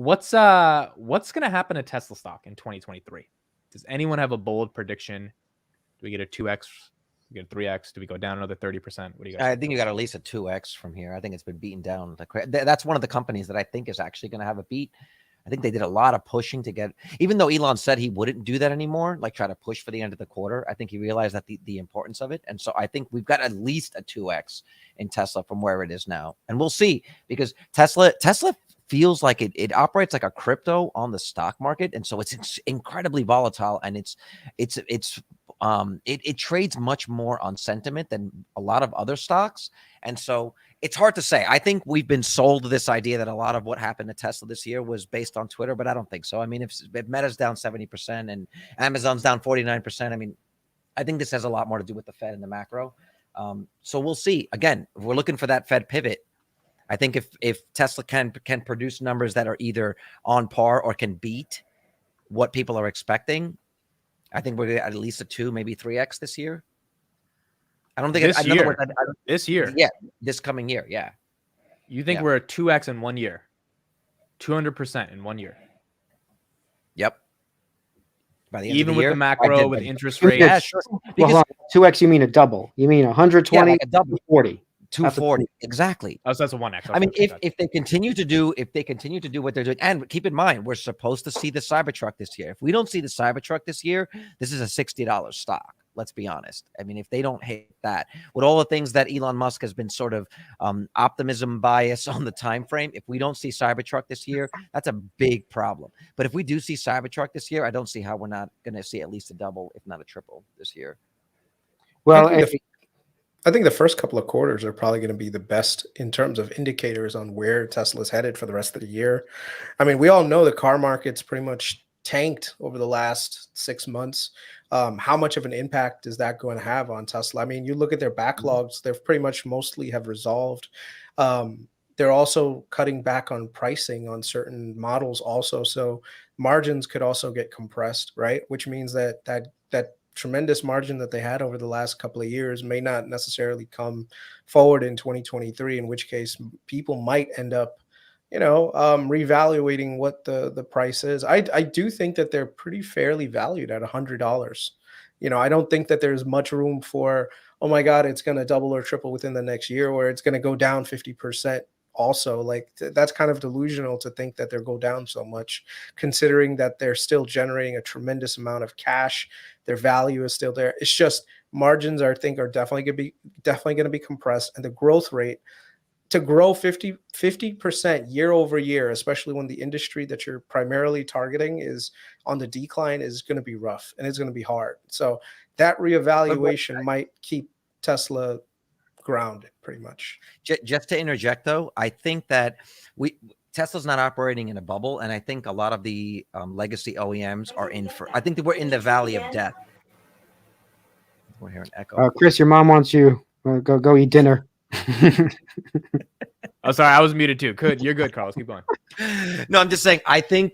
What's gonna happen to Tesla stock in 2023? Does anyone have a bold prediction? Do we get a 2x? Do we get a 3x? Do we go down another 30%? What do you guys I think? think you got at least a 2x from here. I think it's been beaten down. That's one of the companies that I think is actually going to have a beat. I think they did a lot of pushing to get, even though Elon said he wouldn't do that anymore, like try to push for the end of the quarter. I think he realized that the importance of it. And so I think we've got at least a 2x in Tesla from where it is now. And we'll see, because Tesla feels like it operates like a crypto on the stock market. And so it's incredibly volatile, and it trades much more on sentiment than a lot of other stocks. And so it's hard to say. I think we've been sold this idea that a lot of what happened to Tesla this year was based on Twitter, but I don't think so. I mean, if Meta's down 70% and Amazon's down 49%, I mean, I think this has a lot more to do with the Fed and the macro. So we'll see. Again, if we're looking for that Fed pivot, I think if Tesla can produce numbers that are either on par or can beat what people are expecting, I think we're going to at least a 2, maybe 3x this year. I don't think this year. This year, yeah, this coming year, yeah. You think we're a 2x in 1 year, 200% in 1 year? Yep. By the end even of the with year, the macro, with interest rates. Yeah, sure. Well, 2x, you mean a double? You mean 120? Yeah, like a double. 40. 240, exactly. Oh, so that's a 1x. I mean, if they continue to do what they're doing, and keep in mind, we're supposed to see the Cybertruck this year. If we don't see the Cybertruck this year, this is a $60 stock. Let's be honest. I mean, if they don't hit that, with all the things that Elon Musk has been sort of optimism bias on the time frame, if we don't see Cybertruck this year, that's a big problem. But if we do see Cybertruck this year, I don't see how we're not going to see at least a double, if not a triple, this year. Well, I think the first couple of quarters are probably going to be the best in terms of indicators on where Tesla's headed for the rest of the year. I mean, we all know the car market's pretty much tanked over the last 6 months. How much of an impact is that going to have on Tesla? I mean, you look at their backlogs, they've pretty much mostly have resolved. They're also cutting back on pricing on certain models also. So margins could also get compressed, right? Which means that tremendous margin that they had over the last couple of years may not necessarily come forward in 2023, in which case people might end up, reevaluating what the price is. I do think that they're pretty fairly valued at $100. I don't think that there's much room for, oh my God, it's going to double or triple within the next year, or it's going to go down 50%. Also, like that's kind of delusional to think that they'll go down so much, considering that they're still generating a tremendous amount of cash. Their value is still there. It's just margins, I think, are definitely going to be compressed, and the growth rate to grow 50% year over year, especially when the industry that you're primarily targeting is on the decline, is going to be rough and it's going to be hard. So that reevaluation might keep Tesla grounded pretty much. Just to interject, though, I think that Tesla's not operating in a bubble, and I think a lot of the legacy OEMs are I think that we're in the valley of death. We're hearing echo. Chris, your mom wants you. Go eat dinner. Oh, sorry, I was muted too. You're good, Carlos. Keep going. No, I'm just saying. I think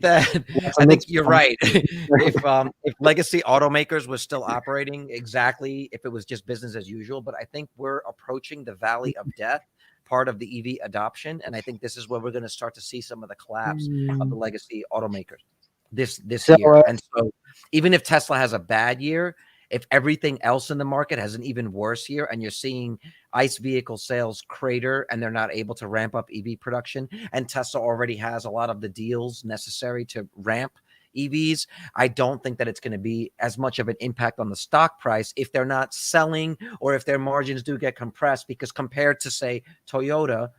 you're right. If legacy automakers was still operating exactly, if it was just business as usual, but I think we're approaching the valley of death, part of the EV adoption, and I think this is where we're going to start to see some of the collapse of the legacy automakers this year. And so, even if Tesla has a bad year, if everything else in the market has an even worse year, and you're seeing ICE vehicle sales crater and they're not able to ramp up EV production, and Tesla already has a lot of the deals necessary to ramp EVs, I don't think that it's going to be as much of an impact on the stock price if they're not selling, or if their margins do get compressed, because compared to, say, Toyota,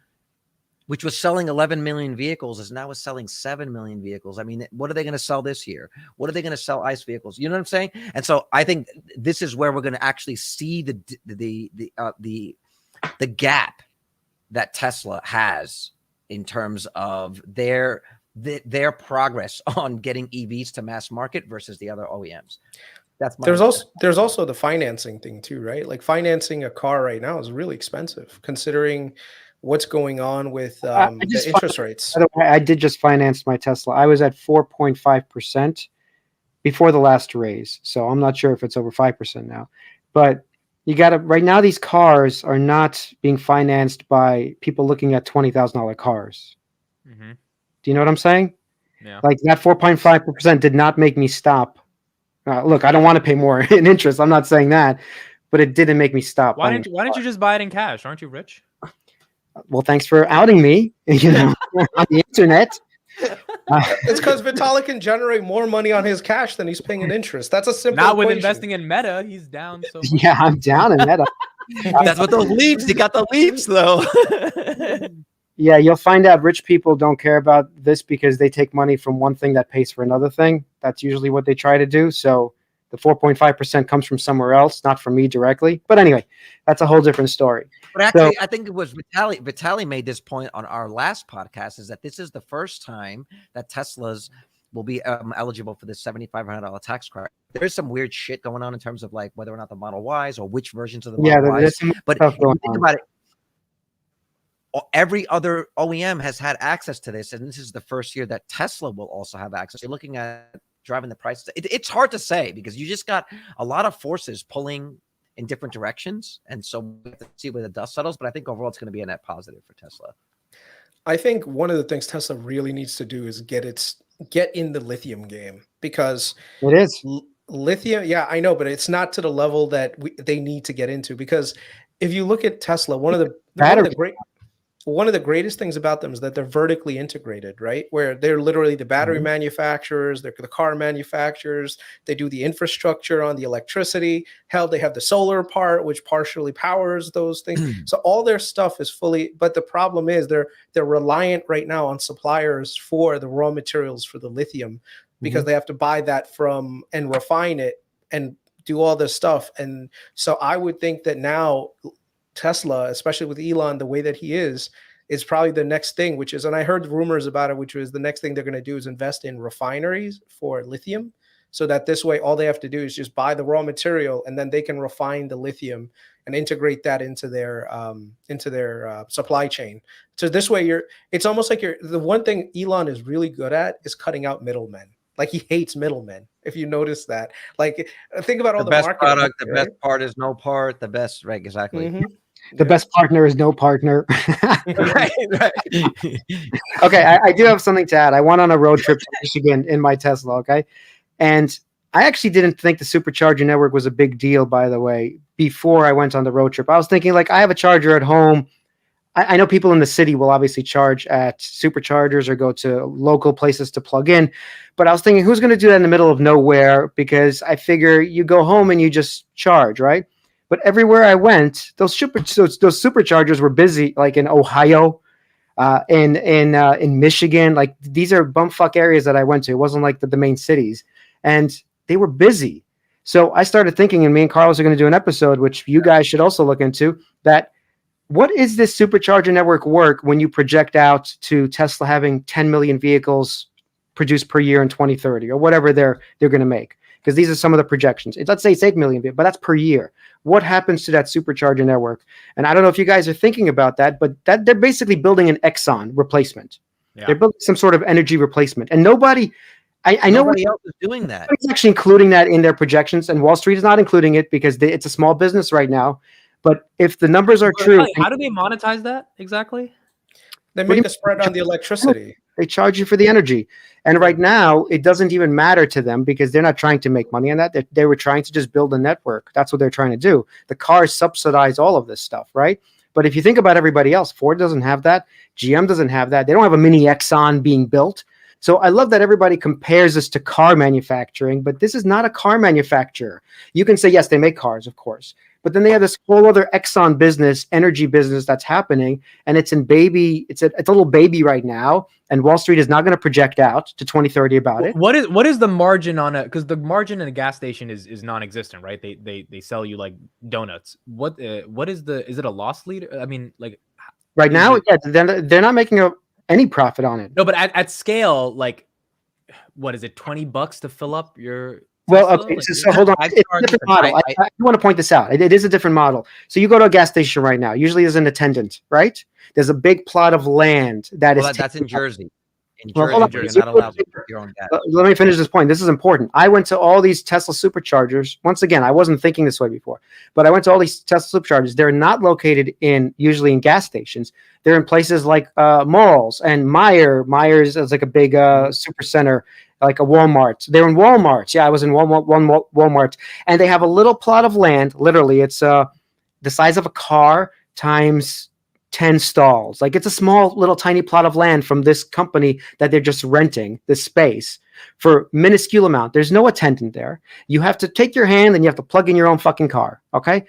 which was selling 11 million vehicles, is now selling 7 million vehicles. I mean, what are they going to sell this year? What are they going to sell ICE vehicles? You know what I'm saying? And so I think this is where we're going to actually see the gap that Tesla has in terms of their progress on getting EVs to mass market versus the other OEMs. There's also the financing thing too, right? Like financing a car right now is really expensive, considering what's going on with the interest rates. I did just finance my Tesla. I was at 4.5% before the last raise. So I'm not sure if it's over 5% now. But you got to, right now, these cars are not being financed by people looking at $20,000 cars. Mm-hmm. Do you know what I'm saying? Yeah. Like that 4.5% did not make me stop. Look, I don't want to pay more in interest. I'm not saying that, but it didn't make me stop. Why didn't you just buy it in cash? Aren't you rich? Well, thanks for outing me, on the internet. It's because Vitalik can generate more money on his cash than he's paying in interest. That's a simple Not with equation. investing in Meta. He's down so much. Yeah, I'm down in that. That's what those leaps. He got the leaps though. Yeah, you'll find out rich people don't care about this because they take money from one thing that pays for another thing. That's usually what they try to do. So the 4.5% comes from somewhere else, not from me directly. But anyway, that's a whole different story. But actually, I think it was Vitaly. Vitaly made this point on our last podcast: is that this is the first time that Teslas will be eligible for this $7,500 tax credit. There is some weird shit going on in terms of like whether or not the Model Ys or which versions of the Model Ys. But if you think about it, every other OEM has had access to this, and this is the first year that Tesla will also have access. You're looking at driving the price. It's hard to say because you just got a lot of forces pulling in different directions, and so we have to see where the dust settles. But I think overall it's going to be a net positive for Tesla. I think one of the things Tesla really needs to do is get in the lithium game, because it is lithium. Yeah, I know, but it's not to the level that they need to get into, because if you look at Tesla, one of the greatest things about them is that they're vertically integrated, right? Where they're literally the battery manufacturers, they're the car manufacturers, they do the infrastructure on the electricity. Hell, they have the solar part, which partially powers those things. So all their stuff is fully, but the problem is they're reliant right now on suppliers for the raw materials for the lithium, because they have to buy that from and refine it and do all this stuff. And so I would think that now Tesla, especially with Elon, the way that he is probably the next thing, which is, and I heard rumors about it, which was the next thing they're going to do is invest in refineries for lithium, so that this way all they have to do is just buy the raw material and then they can refine the lithium and integrate that into their supply chain. So this way it's almost like the one thing Elon is really good at is cutting out middlemen. Like, he hates middlemen. If you notice that, like, think about all the best marketing, product, the best part is no part, the best, right? Exactly. The best partner is no partner. Right. Okay, I do have something to add. I went on a road trip to Michigan in my Tesla, okay? And I actually didn't think the Supercharger network was a big deal, by the way, before I went on the road trip. I was thinking, like, I have a charger at home. I know people in the city will obviously charge at Superchargers or go to local places to plug in. But I was thinking, who's going to do that in the middle of nowhere? Because I figure you go home and you just charge, right? But everywhere I went, those Superchargers were busy, like in Ohio, in Michigan. Like, these are bumfuck areas that I went to. It wasn't like the main cities. And they were busy. So I started thinking, and me and Carlos are going to do an episode, which you guys should also look into, that what is this Supercharger network work when you project out to Tesla having 10 million vehicles produced per year in 2030 or whatever they're going to make? Because these are some of the projections. Let's say it's 8 million, but that's per year. What happens to that Supercharger network? And I don't know if you guys are thinking about that, but that they're basically building an Exxon replacement. Yeah. They're building some sort of energy replacement. And nobody, I know nobody else is doing that. Nobody's actually including that in their projections, and Wall Street is not including it because it's a small business right now. But if the numbers are true, how do they monetize that exactly? They make a spread on the electricity. They charge you for the energy. And right now, it doesn't even matter to them because they're not trying to make money on that. They were trying to just build a network. That's what they're trying to do. The cars subsidize all of this stuff, right? But if you think about everybody else, Ford doesn't have that. GM doesn't have that. They don't have a mini Exxon being built. So I love that everybody compares this to car manufacturing, but this is not a car manufacturer. You can say, yes, they make cars, of course. But then they have this whole other Exxon business, energy business that's happening, and it's a little baby right now, and Wall Street is not going to project out to 2030 about it. What is the margin on it? Because the margin in a gas station is non-existent, right? They sell you like donuts. What is it a loss leader? I mean, like right now, yeah, they're not making any profit on it. No, but at scale, like, what is it, $20 to fill up your? Well, okay, so hold on. It's a different model. I want to point this out. It is a different model. So you go to a gas station right now. Usually there's an attendant, right? There's a big plot of land that's in Jersey. In Well, hold on. Jersey, you're not allowed to put your own gas. Let me finish this point. This is important. I went to all these Tesla superchargers. Once again, I wasn't thinking this way before, but I went to all these Tesla superchargers. They're not located usually in gas stations. They're in places like malls and Myers is like a big super center, like a Walmart. They're in Walmarts. Yeah, I was in Walmart, and they have a little plot of land. Literally, it's the size of a car times 10 stalls. Like, it's a small little tiny plot of land from this company that they're just renting this space for minuscule amount. There's no attendant there. You have to take your hand and you have to plug in your own fucking car. Okay.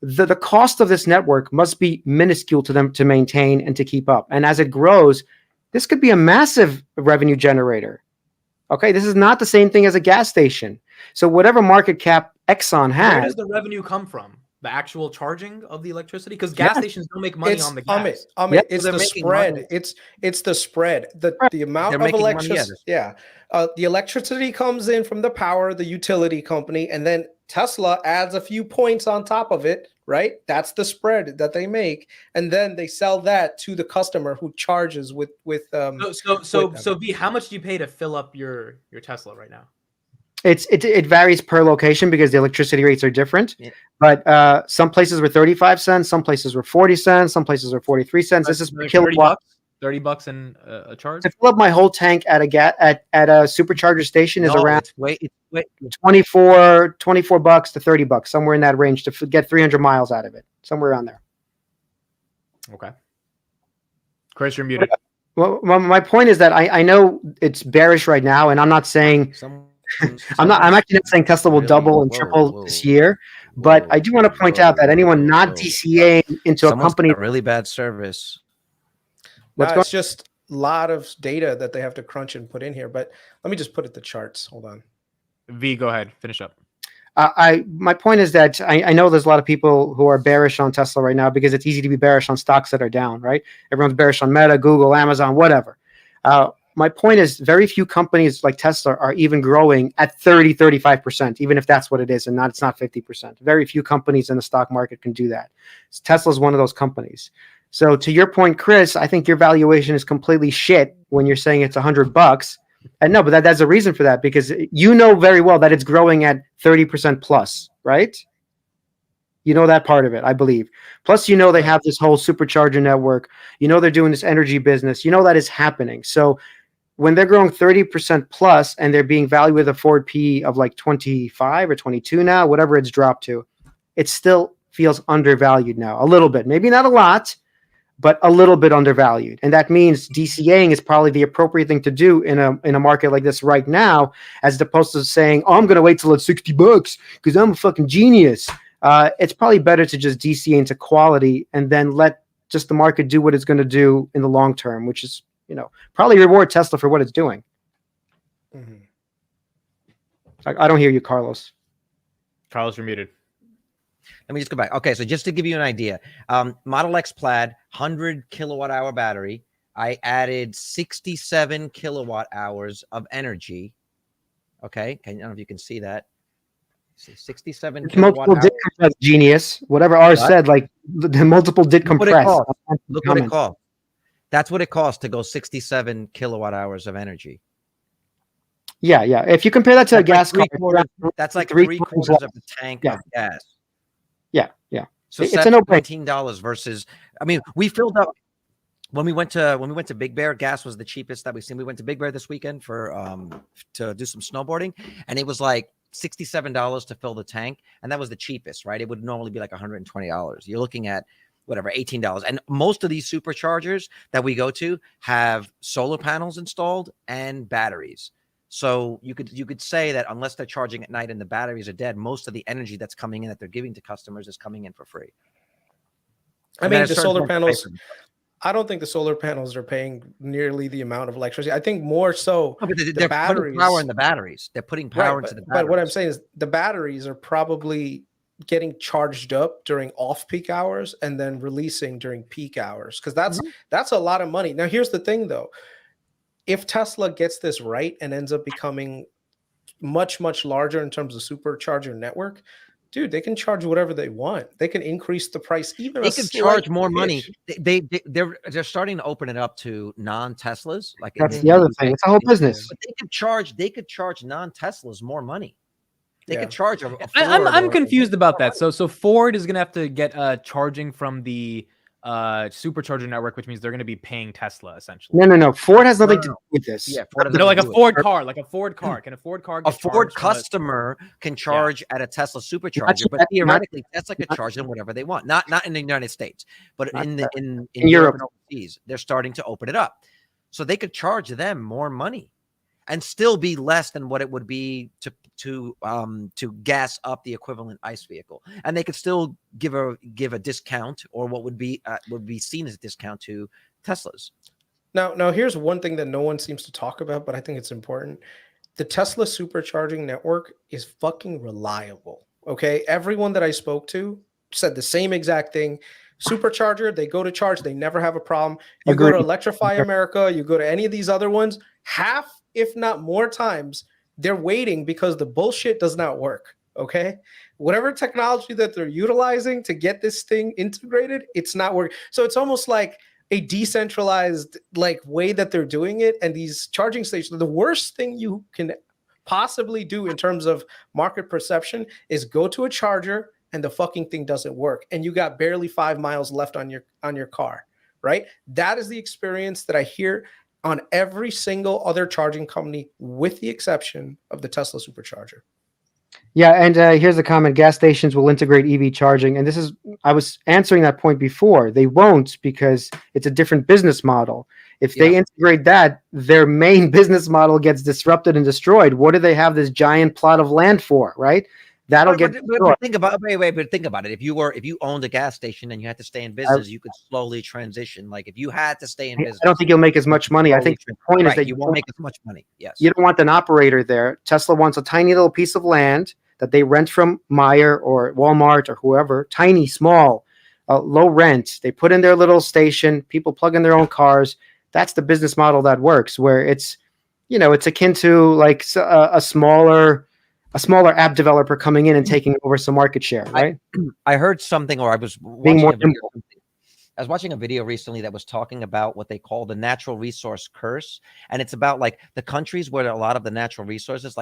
The cost of this network must be minuscule to them to maintain and to keep up. And as it grows, this could be a massive revenue generator. Okay. This is not the same thing as a gas station. So whatever market cap Exxon has. Where does the revenue come from? The actual charging of the electricity, because gas stations don't make money on the gas. It's the spread. Money. It's the spread. The amount of electricity. Yeah, the electricity comes in from the power, the utility company, and then Tesla adds a few points on top of it. Right, that's the spread that they make, and then they sell that to the customer who charges with. So V, how much do you pay to fill up your Tesla right now? It varies per location because the electricity rates are different. Yeah. But some places were 35 cents, some places were 40 cents, some places were 43 cents. This is per kilowatt. $30 in a charge. To fill up my whole tank at a supercharger station is around it's 24 bucks to $30, somewhere in that range to get 300 miles out of it, somewhere around there. Okay. Chris, you're muted. Well, my point is that I know it's bearish right now, and I'm not saying I'm actually not saying Tesla will double and triple this year, but I do want to point out that anyone not DCAing into a company got really bad service. It's just a lot of data that they have to crunch and put in here. But let me just put it the charts. Hold on. V, go ahead, finish up. My point is that I know there's a lot of people who are bearish on Tesla right now because it's easy to be bearish on stocks that are down, right? Everyone's bearish on Meta, Google, Amazon, whatever. My point is very few companies like Tesla are even growing at 35%, even if that's what it is, and it's not 50%. Very few companies in the stock market can do that. Tesla is one of those companies. So to your point, Chris, I think your valuation is completely shit when you're saying it's $100. And no, but that's a reason for that, because you know very well that it's growing at 30% plus, right? You know that part of it, I believe. Plus, you know they have this whole supercharger network. You know they're doing this energy business. You know that is happening. So when they're growing 30% plus and they're being valued with a forward PE of like 25 or 22 now, whatever it's dropped to, it still feels undervalued now a little bit. Maybe not a lot, but a little bit undervalued. And that means DCAing is probably the appropriate thing to do in a market like this right now, as opposed to saying, oh, I'm going to wait till it's $60 because I'm a fucking genius. It's probably better to just DCA into quality and then let just the market do what it's going to do in the long term, which is, probably reward Tesla for what it's doing. Mm-hmm. I don't hear you, Carlos. Carlos, you're muted. Let me just go back. Okay, so just to give you an idea, Model X Plaid, 100 kilowatt hour battery. I added 67 kilowatt hours of energy. Okay, I don't know if you can see that. 67 kilowatt hours. Did compress, genius. Whatever R said, like the multiple did compress. Look what it cost. That's what it costs to go 67 kilowatt hours of energy. Yeah. If you compare that to a gas car, that's like three-quarters of the tank of gas. Yeah. So it's a $19 versus. I mean, we filled up when we went to Big Bear. Gas was the cheapest that we've seen. We went to Big Bear this weekend for to do some snowboarding, and it was like $67 to fill the tank, and that was the cheapest, right? It would normally be like $120. You're looking at whatever, $18. And most of these superchargers that we go to have solar panels installed and batteries. So you could say that unless they're charging at night and the batteries are dead, most of the energy that's coming in that they're giving to customers is coming in for free. I mean, the solar panels, I don't think the solar panels are paying nearly the amount of electricity. I think more so they're putting power in the batteries. They're putting power into the batteries. But what I'm saying is the batteries are probably getting charged up during off-peak hours and then releasing during peak hours, because that's a lot of money. Now, here's the thing, though. If Tesla gets this right and ends up becoming much, much larger in terms of supercharger network, dude, they can charge whatever they want. They can increase the price even. They could charge more money. They're starting to open it up to non-Teslas. Like That's the other thing. It's a whole business. But they could charge non-Teslas more money. They could charge a I'm confused about that. So Ford is gonna have to get charging from the Supercharger network, which means they're gonna be paying Tesla essentially. No. Ford has nothing to do with this. Yeah, Ford no, like a Ford car, like a Ford car. Can a Ford car? A Ford customer can charge at a Tesla Supercharger, but theoretically, Tesla could charge them whatever they want. Not in the United States, but in Europe and overseas, they're starting to open it up, so they could charge them more money, and still be less than what it would be to gas up the equivalent ICE vehicle, and they could still give a discount, or what would be seen as a discount to Teslas. Now here's one thing that no one seems to talk about, but I think it's important. The Tesla supercharging network is fucking reliable. Okay, everyone that I spoke to said the same exact thing. Supercharger, they go to charge, they never have a problem. You go to Electrify America, you go to any of these other ones, half, if not more times, they're waiting because the bullshit does not work. Okay, whatever technology that they're utilizing to get this thing integrated, it's not working. So it's almost like a decentralized way that they're doing it. And these charging stations, the worst thing you can possibly do in terms of market perception is go to a charger and the fucking thing doesn't work, and you got barely 5 miles left on your car, right? That is the experience that I hear on every single other charging company, with the exception of the Tesla Supercharger. Yeah, and here's the comment: gas stations will integrate EV charging, and I was answering that point before. They won't, because it's a different business model. If they integrate that, their main business model gets disrupted and destroyed. What do they have this giant plot of land for, right? That'll get. But think about it. If you owned a gas station and you had to stay in business, you could slowly transition. Like if you had to stay in business, I don't think you'll make as much money. I think the point is that you won't make as much money. Yes, you don't want an operator there. Tesla wants a tiny little piece of land that they rent from Meyer or Walmart or whoever. Tiny, small, low rent. They put in their little station. People plug in their own cars. That's the business model that works. Where it's akin to like a smaller app developer coming in and taking over some market share, right? I heard something, or I was watching a video recently that was talking about what they call the natural resource curse. And it's about like the countries where a lot of the natural resources,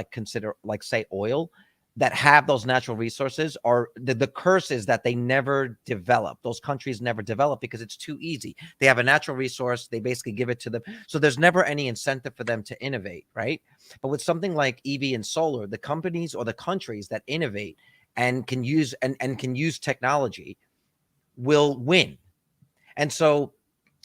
say oil, that have those natural resources, are the curse is that they never develop. Those countries never develop because it's too easy. They have a natural resource, they basically give it to them. So there's never any incentive for them to innovate, right? But with something like EV and solar, the companies or the countries that innovate and can use can use technology will win. And so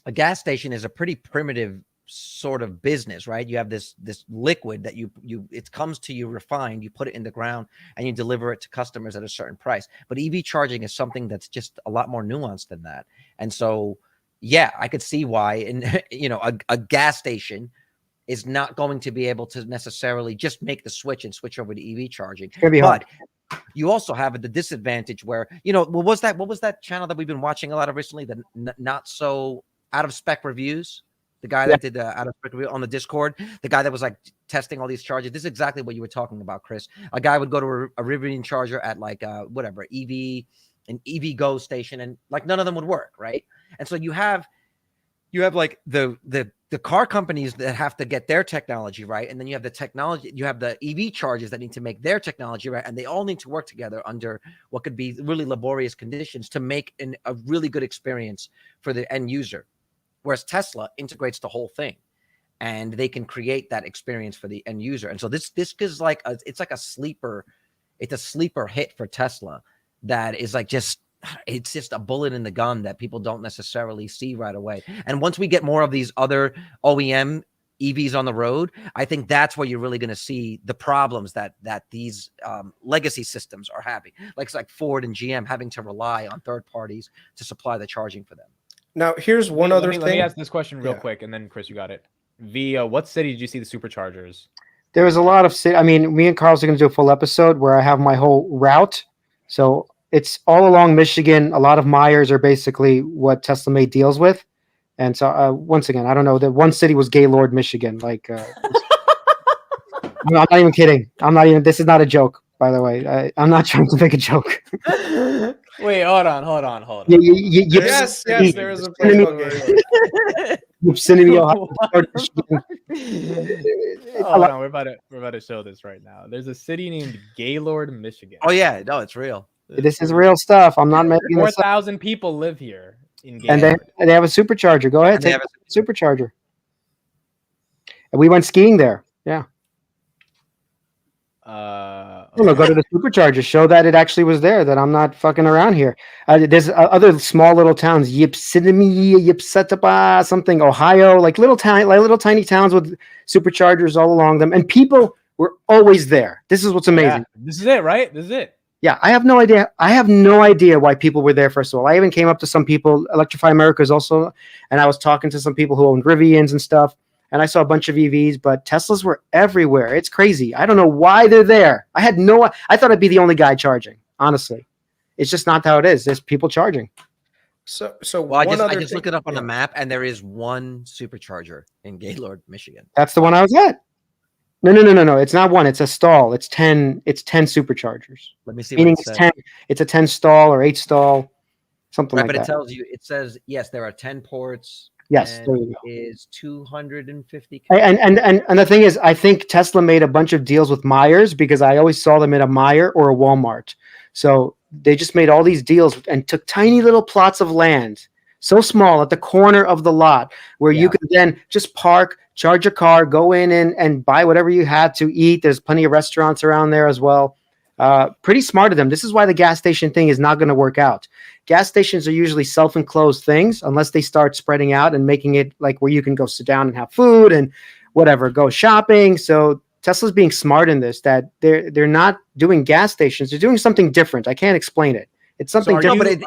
a gas station is a pretty primitive sort of business, right? You have this liquid that it comes to you refined, you put it in the ground and you deliver it to customers at a certain price. But EV charging is something that's just a lot more nuanced than that. And so, yeah, I could see why a gas station is not going to be able to necessarily just make the switch and switch over to EV charging. But you also have the disadvantage where, what was that channel that we've been watching a lot of recently, the not so out of spec reviews? The guy that did out of spec review on the Discord, the guy that was like testing all these chargers. This is exactly what you were talking about, Chris. A guy would go to a Rivian charger at like an EV Go station, and like none of them would work, right? And so you have like the car companies that have to get their technology right, and then you have the EV chargers that need to make their technology right, and they all need to work together under what could be really laborious conditions to make a really good experience for the end user. Whereas Tesla integrates the whole thing, and they can create that experience for the end user. And so this is like it's a sleeper hit for Tesla that is like it's just a bullet in the gun that people don't necessarily see right away. And once we get more of these other OEM EVs on the road, I think that's where you're really going to see the problems that these legacy systems are having. Like it's like Ford and GM having to rely on third parties to supply the charging for them. Now, here's one other thing. Let me ask this question real quick, and then Chris, you got it. What city did you see the Superchargers? There was a lot of city. I mean, me and Carlos are going to do a full episode where I have my whole route. So it's all along Michigan. A lot of Myers are basically what Tesla made deals with. And so once again, I don't know. The one city was Gaylord, Michigan. I'm not even kidding. This is not a joke. By the way, I'm not trying to make a joke. Wait, hold on. Yes, there is a place called Gaylord. Yosemite, Ohio. Hold on, we're about to show this right now. There's a city named Gaylord, Michigan. Oh yeah, no, it's real. This is real stuff. I'm not making this up. 4,000 people live here in And Gaylord. they have a supercharger. Go ahead, And they take have a supercharger. And we went skiing there. Yeah. Go to the supercharger. Show that it actually was there. That I'm not fucking around here. There's other small little towns, Yipsetapa, something, Ohio, like little tiny towns with superchargers all along them, and people were always there. This is what's amazing. Yeah, this is it, right? This is it. Yeah, I have no idea. I have no idea why people were there. First of all, I even came up to some people. Electrify America is also, and I was talking to some people who owned Rivians and stuff. And I saw a bunch of EVs, but Teslas were everywhere. It's crazy. I don't know why they're there. I thought I'd be the only guy charging. Honestly, it's just not how it is. There's people charging. So Well, I just looked it up on the map, and there is one supercharger in Gaylord, Michigan. That's the one I was at. No. It's not one. It's a stall. It's 10. It's 10 superchargers. Let me see. Meaning it's 10. It's a 10 stall or 8 stall, something like But that. it tells you. It says yes, there are 10 ports. Yes, and there you go. Is 250. And the thing is, I think Tesla made a bunch of deals with Myers because I always saw them in a Meijer or a Walmart. So they just made all these deals and took tiny little plots of land, so small at the corner of the lot where you could then just park, charge your car, go in and buy whatever you had to eat. There's plenty of restaurants around there as well. Pretty smart of them. This is why the gas station thing is not going to work out. Gas stations are usually self-enclosed things unless they start spreading out and making it like where you can go sit down and have food and whatever, go shopping. So Tesla's being smart in this, that they're not doing gas stations. They're doing something different. I can't explain it. It's something different.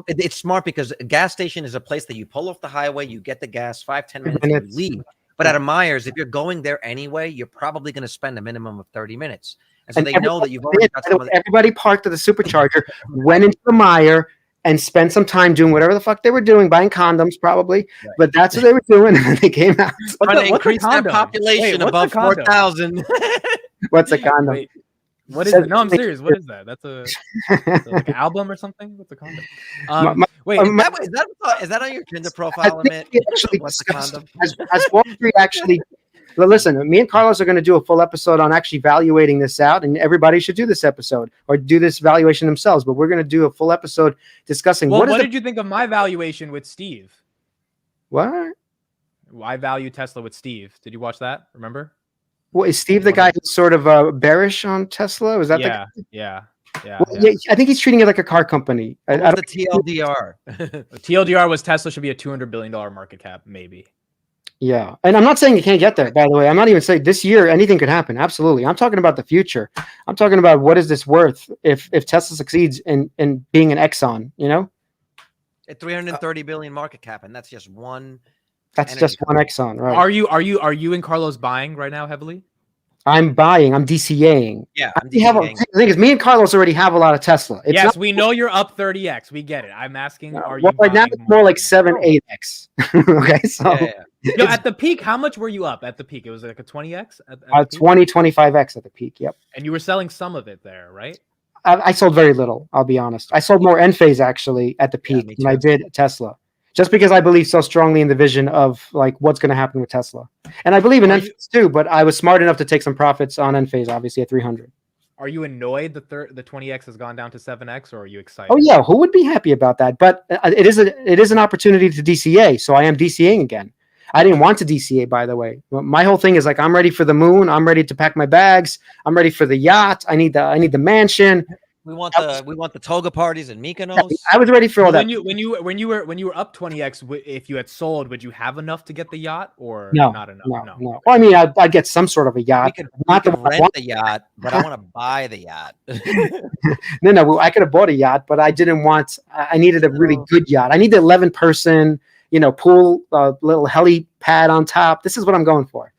It's smart because a gas station is a place that you pull off the highway, you get the gas, 5-10 minutes, and you leave. But at a Myers, if you're going there anyway, you're probably going to spend a minimum of 30 minutes. And so they know that you've already got some of the— Everybody parked at the supercharger, went into the Meijer, and spent some time doing whatever the fuck they were doing, buying condoms probably. Right. But that's what they were doing, and then they came out. Trying to increase that population above 4,000. What's a condom? Wait, what is it? No, I'm serious. What is that? That's like an album or something? What's a condom? Is that on your Tinder profile, Amit? What's a condom? As Wall Street actually... Listen, me and Carlos are going to do a full episode on actually valuating this out, and everybody should do this episode or do this valuation themselves. But we're going to do a full episode discussing. Well, what did you think of my valuation with Steve? What? I value Tesla with Steve. Did you watch that? Remember? Well, is Steve the guy who's sort of bearish on Tesla? Was that the guy? Yeah. Yeah, I think he's treating it like a car company. What was the TLDR? The TLDR was Tesla should be a $200 billion market cap, maybe. Yeah, and I'm not saying you can't get there, by the way. I'm not even saying this year anything could happen. Absolutely. I'm talking about the future. I'm talking about what is this worth if Tesla succeeds in being an Exxon, you know? At 330 billion market cap, and that's just one. That's just one Exxon, right? Are you and Carlos buying right now heavily? I'm buying. I'm DCAing. Yeah, the thing is, me and Carlos already have a lot of Tesla. Yes, we know you're up 30x. We get it. I'm asking, are you? Right now, it's more like 7-8x. Okay, so Yo, at the peak, how much were you up at the peak? It was like a 20x. 20-25x at the peak. Yep. And you were selling some of it there, right? I sold very little. I'll be honest. I sold more Enphase actually at the peak than I did Tesla. Just because I believe so strongly in the vision of like what's going to happen with Tesla. And I believe in Enphase too, but I was smart enough to take some profits on Enphase, obviously at 300. Are you annoyed that the 20x has gone down to 7x, or are you excited? Oh yeah, who would be happy about that? But it is an opportunity to DCA, so I am DCAing again. I didn't want to DCA, by the way. My whole thing is like I'm ready for the moon. I'm ready to pack my bags. I'm ready for the yacht. I need the mansion. We want the toga parties in Mykonos. Yeah, I was ready for all that. When you were up 20x, if you had sold, would you have enough to get the yacht, or not enough? No. Well, I mean, I'd get some sort of a yacht. We could rent the yacht, but I want to buy the yacht. No, I could have bought a yacht, but I didn't want. I needed a really good yacht. I need the 11-person, pool, little helipad on top. This is what I'm going for.